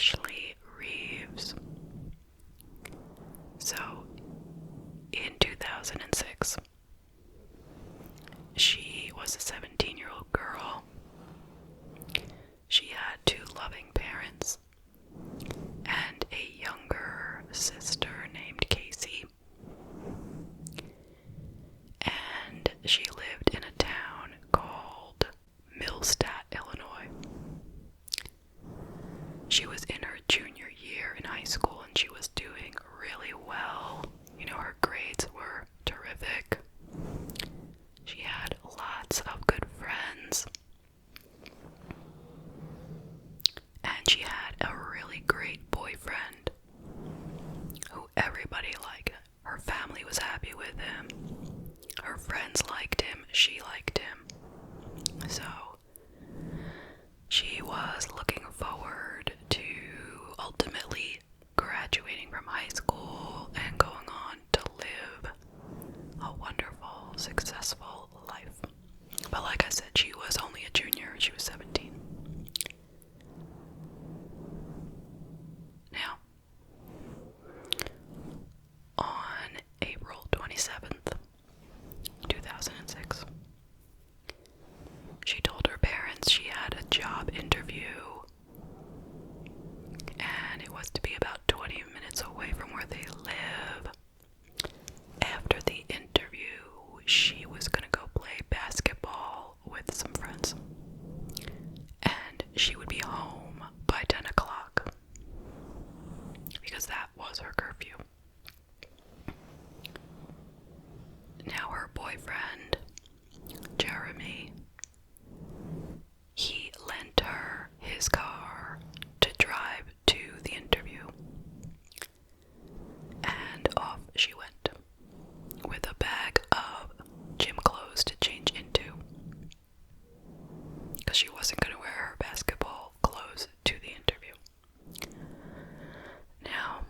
Ashley Reeves. So, in 2006, she was a 17-year-old girl. She had two loving parents and a younger sister named Casey. And she lived in a town called Millstadt, Illinois. She was in her junior year in high school and she was doing really well. You know, her grades were terrific. She had lots of good friends. And she had a really great boyfriend who everybody liked. Her family was happy with him. Her friends liked him. She liked him. So, she was looking forward to ultimately graduating from high school and going on to live a wonderful, successful life. But like I said, she was only a junior. She was 17. Now, on April 27th, 2006, she told her parents she had a job interview and it was to be about 20 minutes away from where they live. After the interview, she was gonna go play basketball with some friends and she would be home by 10 o'clock because that was her curfew. Now her boyfriend, Jeremy, he lent her his car to drive to the interview. And off she went with a bag of gym clothes to change into, because she wasn't going to wear her basketball clothes to the interview. Now,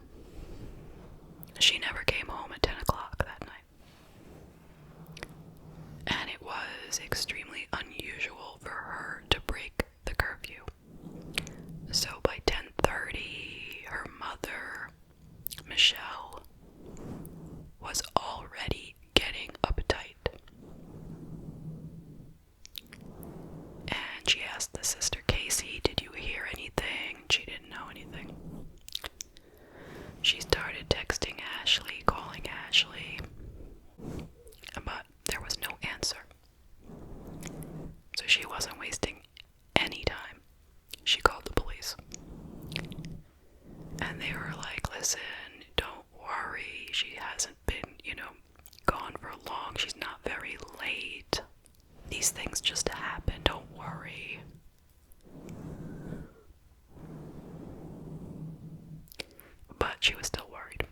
she never came home at 10 o'clock that night. And it was extremely unusual for her to break the curfew. So by 10:30, her mother, Michelle, was already getting uptight. And she asked the sister Casey, "Did you hear anything?" She didn't know anything. She started texting Ashley, calling Ashley, but there was no answer. So she wasn't wasting any time. She called the police. And they were like, "Listen, don't worry. She hasn't been, gone for long. She's not very late. These things just happen. Don't worry." But she was still worried.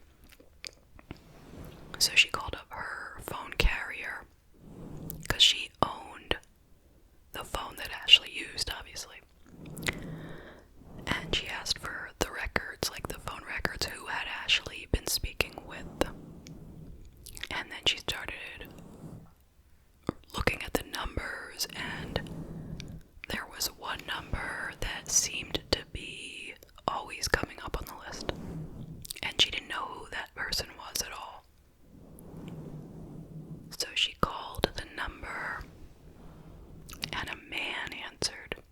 So she called up her phone carrier, because she owned the phone that Ashley used, obviously. And she asked for the records, like the phone records, who had Ashley been speaking with. And then she started looking at the numbers, and there was one number that seemed to be always coming up on the list. And she didn't know who that person was at all. So she called the number, and a man answered.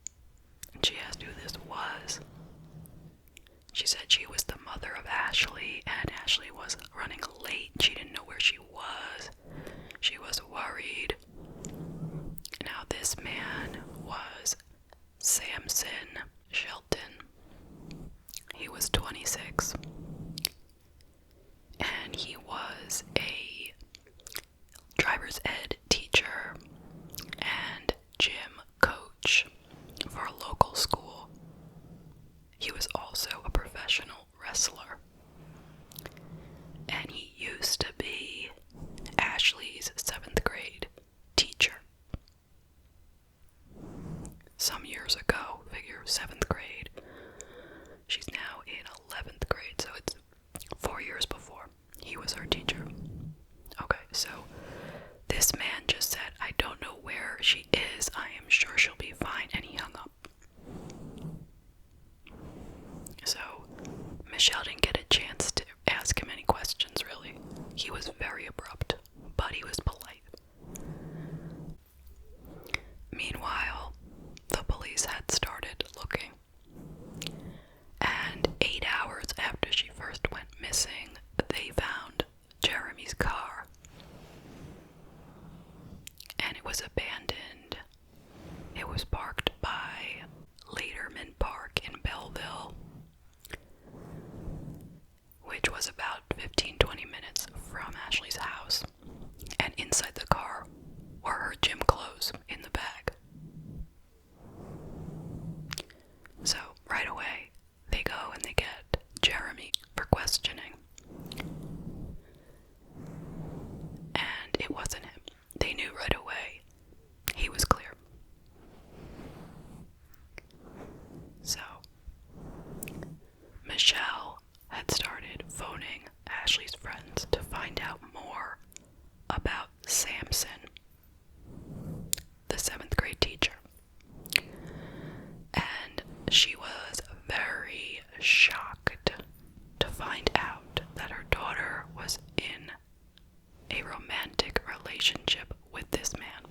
And she asked who this was. She said she was the mother of Ashley, and Ashley was running late. She didn't know where she was. She was worried. Now this man was Samson Shelton. He was 26. And he was a driver's ed teacher and gym coach for a local school. He was also a professional wrestler. And he used to be Ashley's 7th grade teacher. Some years ago, figure 7th grade. She's now in 11th grade, so it's 4 years before he was her teacher. Okay, so this man just said, "I don't know where she is. I am sure she'll be fine," and he hung up. So Michelle didn't get a chance to ask him any questions, really. He was very abrupt, but he was polite. Meanwhile, the police had started looking. And 8 hours after she first went missing, they found Jeremy's car. And it was abandoned. It was parked by Laterman Park in Belleville, which was about 15-20 minutes from Ashley's house. And inside the car were her gym clothes in the bag. So, right away, they go and they get Jeremy for questioning. And it wasn't him. They knew right away he was clear. So, Michelle had started phoning Ashley's friends to find out more about Samson, the 7th grade teacher. And she was very shocked to find out that her daughter was in a romantic relationship with this man.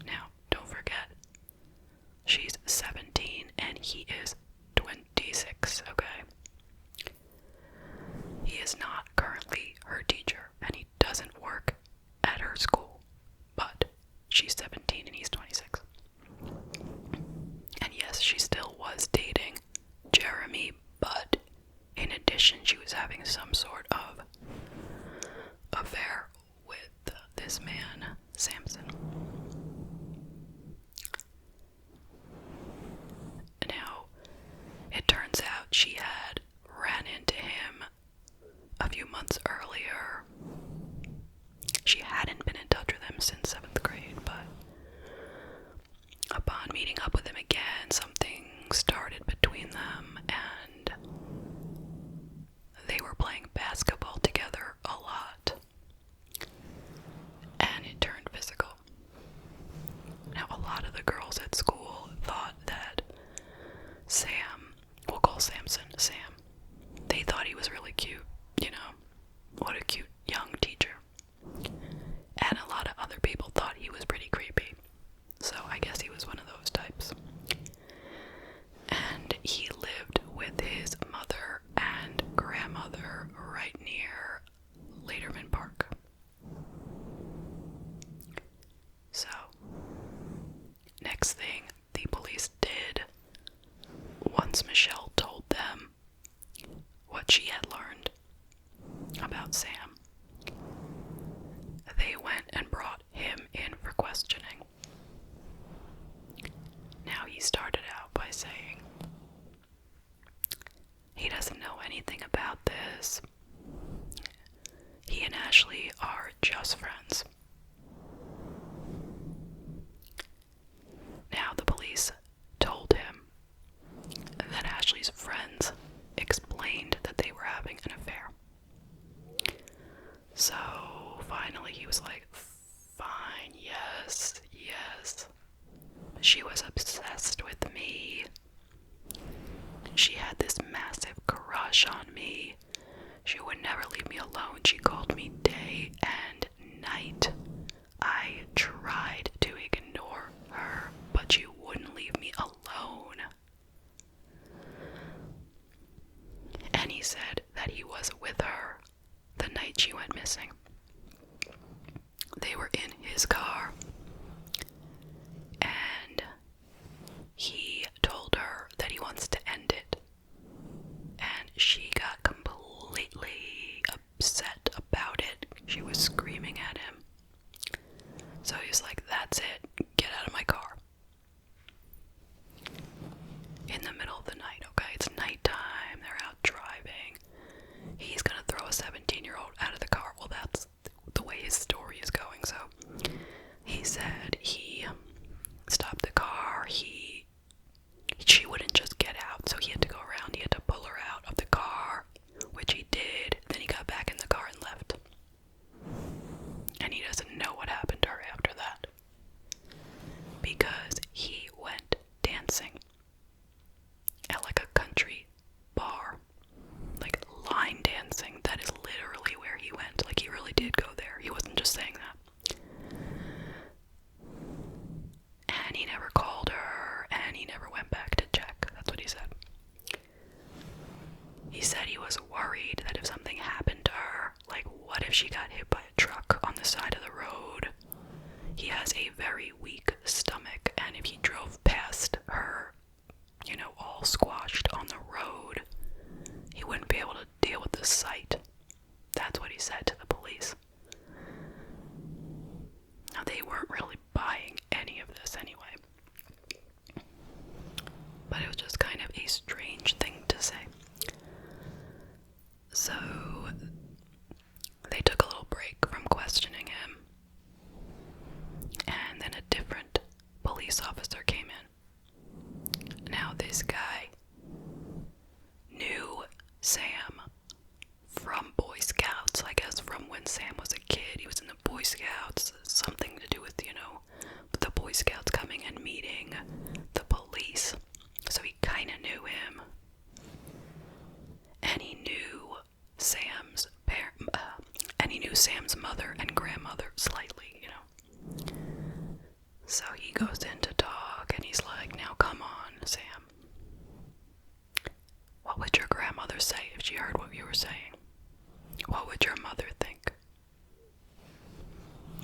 Now, don't forget, she's 17 and he is 26, okay? He is not currently her teacher, and he doesn't work at her school, but she's 17 and he's 26. And yes, she still was dating Jeremy, but in addition, she was having some sort of affair with this man, Samson. Now, it turns out she had ran into him a few months earlier. She hadn't been in touch with him since 7th grade, but upon meeting up with him again, something started between them, and they were playing basketball together a lot. And it turned physical. Now, a lot of the girls at school thought that Sam, we'll call Samson Sam, they thought he was really cute, you know, what a cute young teacher. And a lot of other people thought he was pretty creepy, so I guess he was one of those types. And he lived with his mother and grandmother right near Laterman Park. So, next thing the police did, once Michelle told them what she had learned about Sam, they went and brought him in for questioning. Now, he started out by saying he doesn't know anything about this. He and Ashley are just friends. Now, the police told him that Ashley's friends explained that they were having an affair. So, finally, he was like, fine, yes. She was obsessed with me. She had this massive crush on me. She would never leave me alone. She called me day and night. I tried to ignore her, but she wouldn't leave me alone. And he said that he was with her the night she went missing. They were in his car, and he told her that he wants to end it. And she got completely upset about it. She was screaming at him. So he's like, that's it, get out of my car. In the middle of the night, okay? It's nighttime, they're out driving. He's gonna throw a 17-year-old out of the car. Well, that's the way his story is going. So he said he stopped the car. She wouldn't just get out, so he had to go around. He had to pull her out of the car. was worried that if something happened to her, like what if she got hit by a truck on the side of the road? He has a very weak stomach, and if he drove past her, all squashed on the road, he wouldn't be able to deal with the sight. That's what he said to the police. Now, they weren't really buying any of this anyway. But it was just kind of a strange thing to say. So, they took a little break from questioning him. And then a different police officer came in. Now, this guy knew Sam from Boy Scouts, I guess from when Sam was a kid. He was in the Boy Scouts, something to do with, the Boy Scouts coming and meeting the police. So he kind of knew him. And he knew Sam's mother and grandmother slightly, So he goes in to talk, and he's like, now come on, Sam. What would your grandmother say if she heard what you were saying? What would your mother think?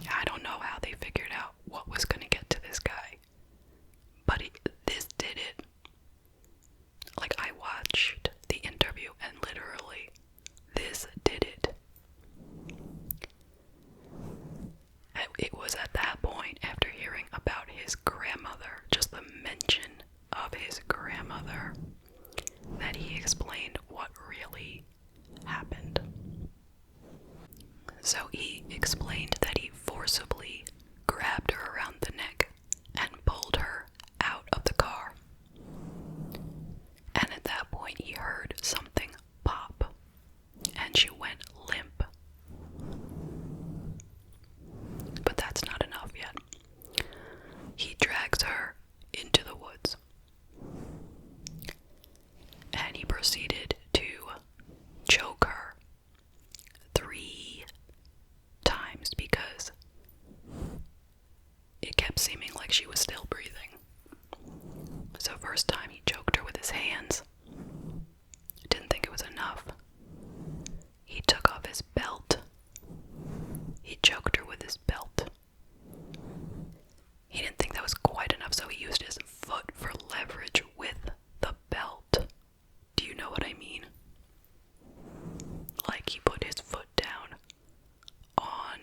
I don't know how they figured out what was going to get to this guy. But this did it. Like, I watched the interview, and literally, this did it. And it was at that point, after hearing about his grandmother, just the mention of his grandmother, that he explained what really happened. So he explained that he forcibly grabbed her around the neck and pulled her out of the car. And at that point he heard something pop, and she went limp. But that's not enough yet. He drags her into the woods, and he proceeded to choke her 3 times because it kept seeming like she was still breathing. So first time he choked her with his hands. Didn't think it was enough. He took off his belt. He choked her with his belt. He didn't think that was quite enough, so he used his foot for leverage with the belt. Do you know what I mean? Like, he put his foot down on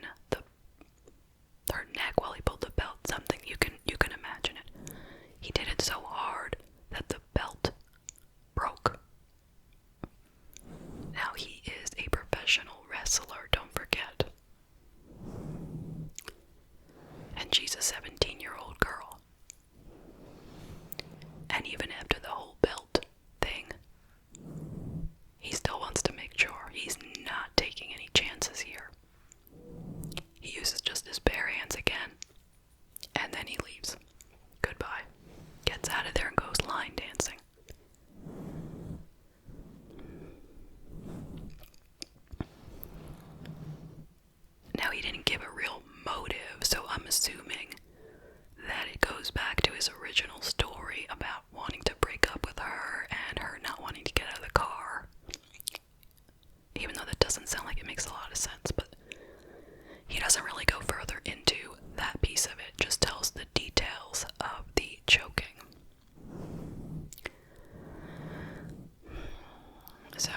her neck while he pulled the belt. Something you can imagine it. He did it so hard that the belt broke. Now, he is a professional wrestler, don't forget. And she's a 17-year-old girl. And even after the whole belt thing, he still wants to make sure he's not taking any chances here. He uses just his bare hands again, and then he leaves. Goodbye. Gets out of there and goes line dancing. Now, he didn't give a real motive, so I'm assuming that it goes back to his original story about wanting to break up with her and her not wanting to get out of the car. Even though that doesn't sound like it makes a lot of sense, but he doesn't really go further into that piece of it, just tells the details of the choking. So,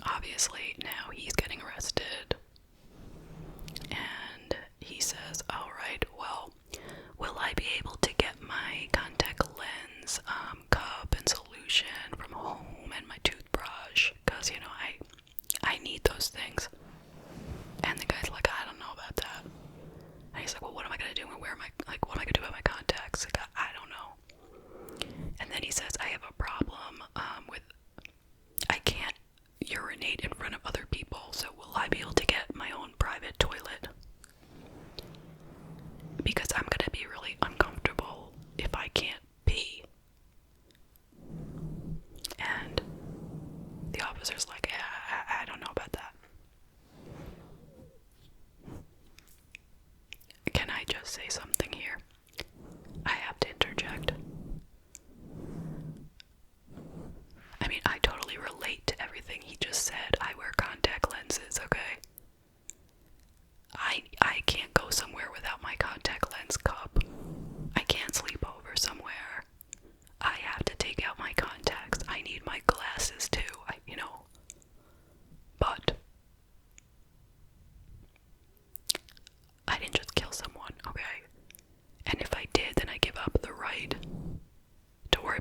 obviously, now he's getting arrested, and he says, alright, well, will I be able to get my contact lens cup and solution from home and my toothbrush? Because, I need those things. And the guy's like, I don't know about that. And he's like, well, what am I going to do? What am I going to do about my contacts? Like, I don't know. And then he says, I have a problem with, I can't urinate in front of other people, so will I be able to get my own private toilet? Because I'm going to be really uncomfortable if I can't pee. And the officer's like, yeah, I don't know about that. Can I just say something here? I have to interject. I mean, I totally relate to everything he just said.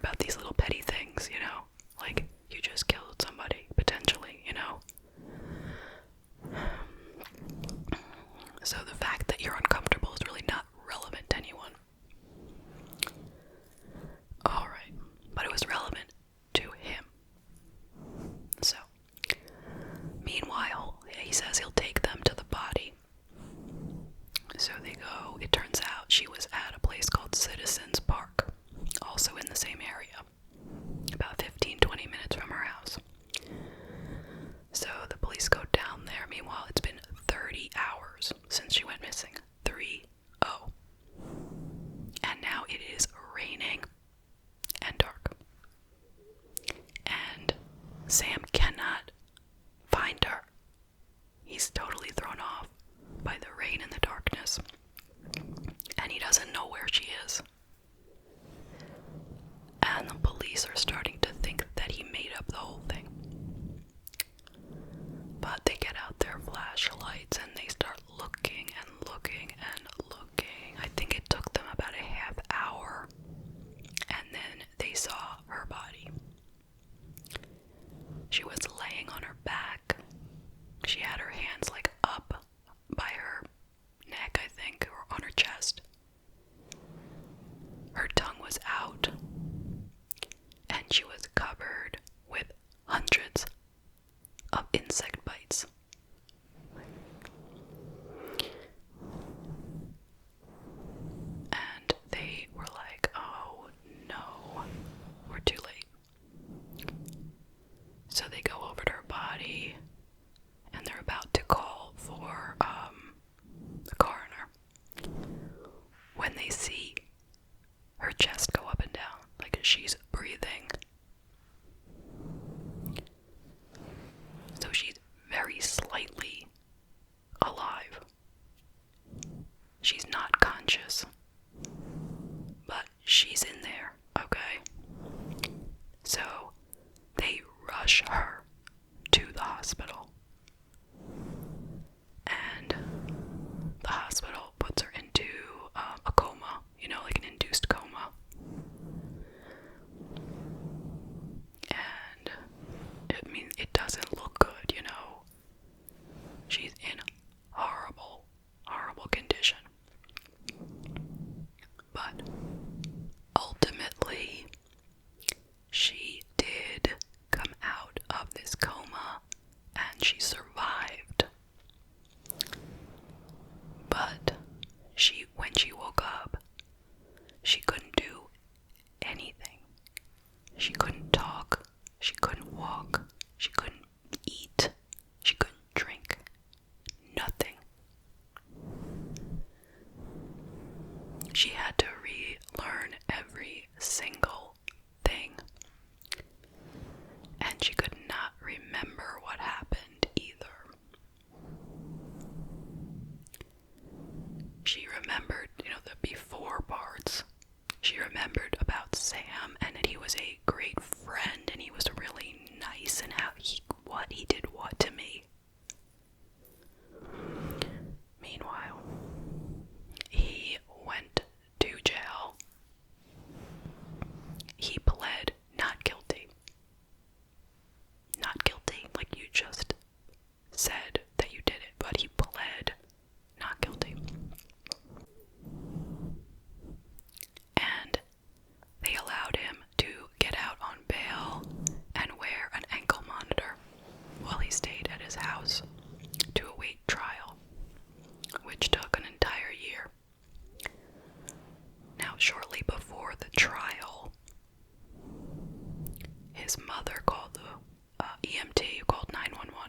about these little petty things, you know? Like, you just killed somebody, potentially, you know? So the fact that you're uncomfortable is really not relevant to anyone. Alright, but it was relevant to him. So, meanwhile, he says he'll take them to the body. So they go. It turns out she was at a place called Citizens Park, also in the same area, about 15-20 minutes from her house. So the police go down there. Meanwhile, it's been 30 hours since she went missing. 3-0. And now it is raining and dark. And Sam cannot find her. He's totally thrown off by the rain and the darkness. And he doesn't know where she is. And the police are starting to think that he made up the whole thing. But they get out their flashlights and they start looking and looking and looking. I think it took them about a half hour. And then they saw her body. She was laying on her back. She had her hands like up by her neck, I think, or on her chest. Her tongue was out. And she was covered with hundreds of insect bites. And they were like, oh no, we're too late. So they go over to her body and they're about to call for the coroner when they see her chest go up and down, like she's breathing. So she's very slightly alive. She's not conscious, but she's in there, okay? So they rush her to the hospital. And the hospital puts her into a coma, you know, like an induced coma. And it doesn't look good, you know. She's in horrible, horrible condition. But ultimately, she did come out of this coma and she survived. But when she woke up, she couldn't do anything. She couldn't talk. She couldn't walk. She couldn't eat. She couldn't drink. Nothing. She had to relearn every single thing. And she could not remember what happened either. She remembered, the before parts. She remembered about Sam and that he was a great friend and he was really nice and how he did what to me. Meanwhile, he went to jail. He pled not guilty. Not guilty, like you just said that you did it, but he pled not guilty. And they allowed him to get out on bail and wear an ankle monitor while he stayed at his house to await trial, which took an entire year. Now, shortly before the trial, his mother called the EMT, called 911,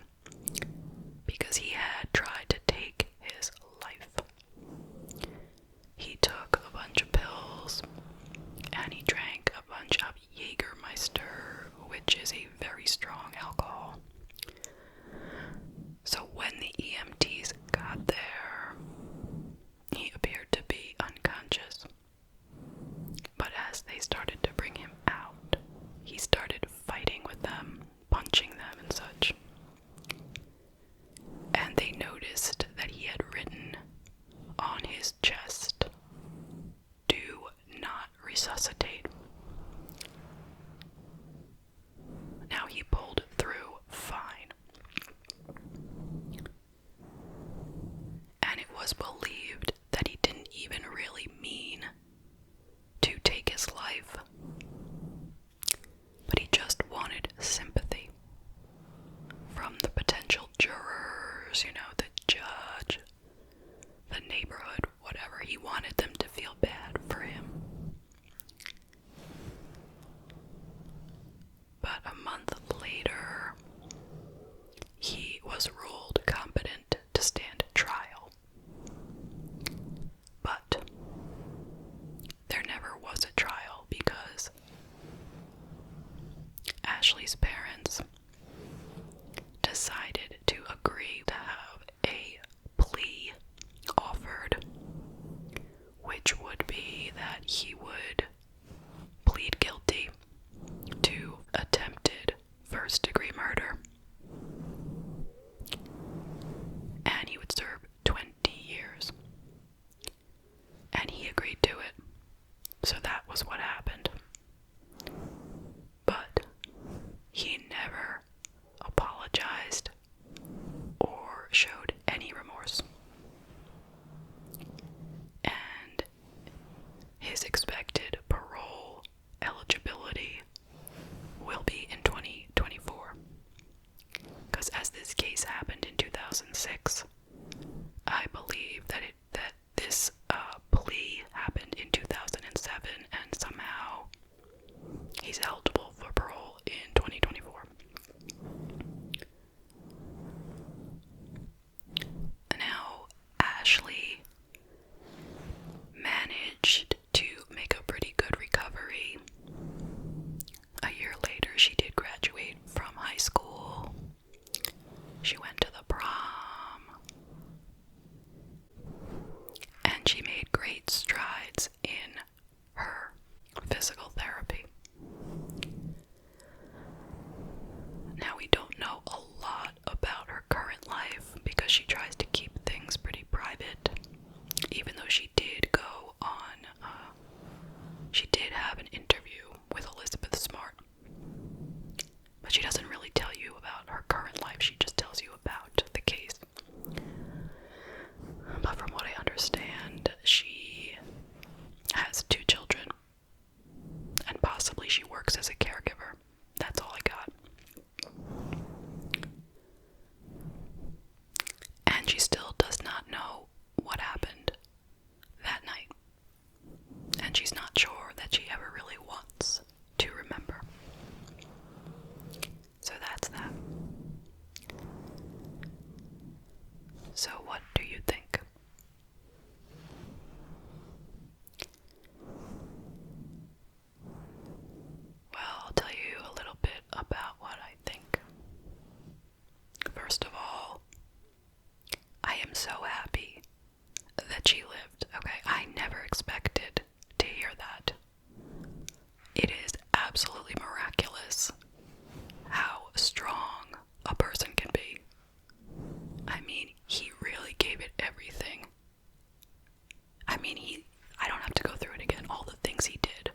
2006. I believe that this plea happened in 2007, and somehow he's eligible for parole in 2024. Now, Ashley managed to make a pretty good recovery. A year later, she did graduate from high school. She went to the prom. And she made great strides in her physical therapy. Now, we don't know a lot about her current life because she tries to keep things pretty private, even though she did go on, she did have an interview with Elizabeth Smart. But she doesn't really tell you about her current life, she just tells you about the case. But from what I understand, she has 2 children, and possibly she works as a caregiver. That's all I got. And she still does not know what happened that night. And she's not sure that she ever really wants to remember. So that's that. So what do you think? Well, I'll tell you a little bit about what I think. First of all, I am so happy that she lived, okay? I never expected to hear that. It is absolutely miraculous how strong a person can be. I mean, he really gave it everything. I mean, I don't have to go through it again, all the things he did.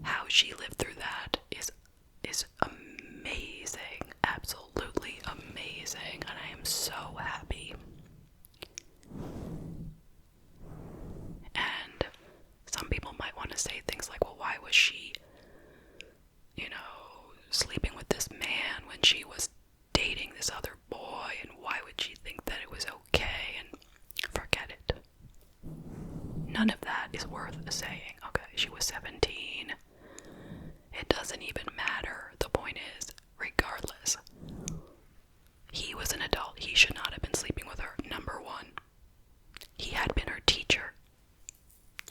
How she lived through that is amazing, absolutely amazing, and I am so happy. And some people might want to say things like, well, why was she, sleeping with this man when she was dating this other boy, and why would she think that it was okay, and forget it. None of that is worth saying, okay? She was 17. It doesn't even matter. The point is, regardless, he was an adult. He should not have been sleeping with her, number one. He had been her teacher,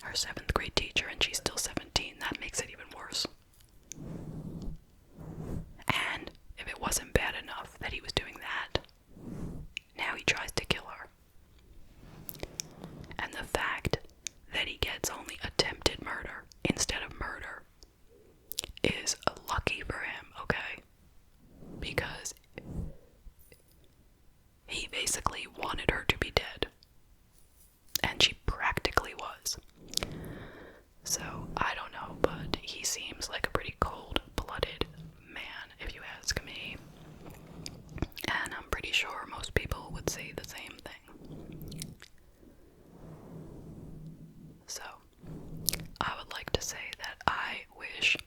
her 7th grade teacher, and she's still 17. That makes it even worse. And if it wasn't bad enough that he was doing that, now he tries to kill her. And the fact that he gets only attempted murder instead of murder is lucky for him, okay? Because he basically wanted her to be dead. And she practically was. So, I don't know, but he seems like a pretty cold-blooded man, if you ask me. And I'm pretty sure most people would say the same thing. So, I would like to say that I wish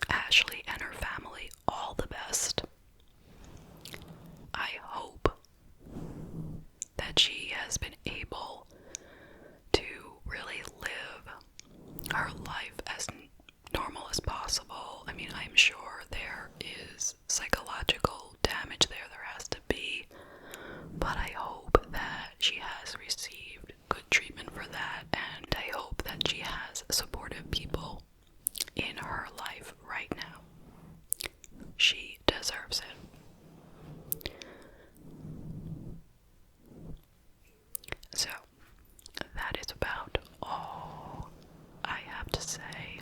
Ashley and her family all the best. I hope that she has been able to really live her life as normal as possible. I mean, I'm sure there is psychological damage there has to be, but I hope that she has received good treatment for that, and I hope that she has supportive people in her life right now. She deserves it. So, that is about all I have to say.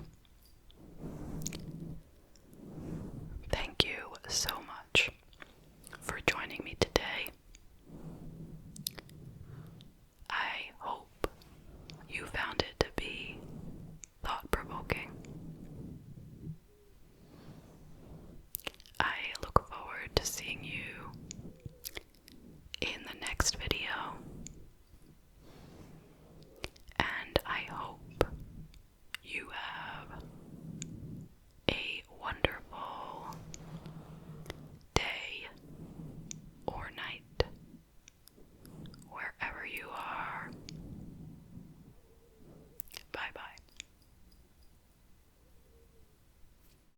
Thank you so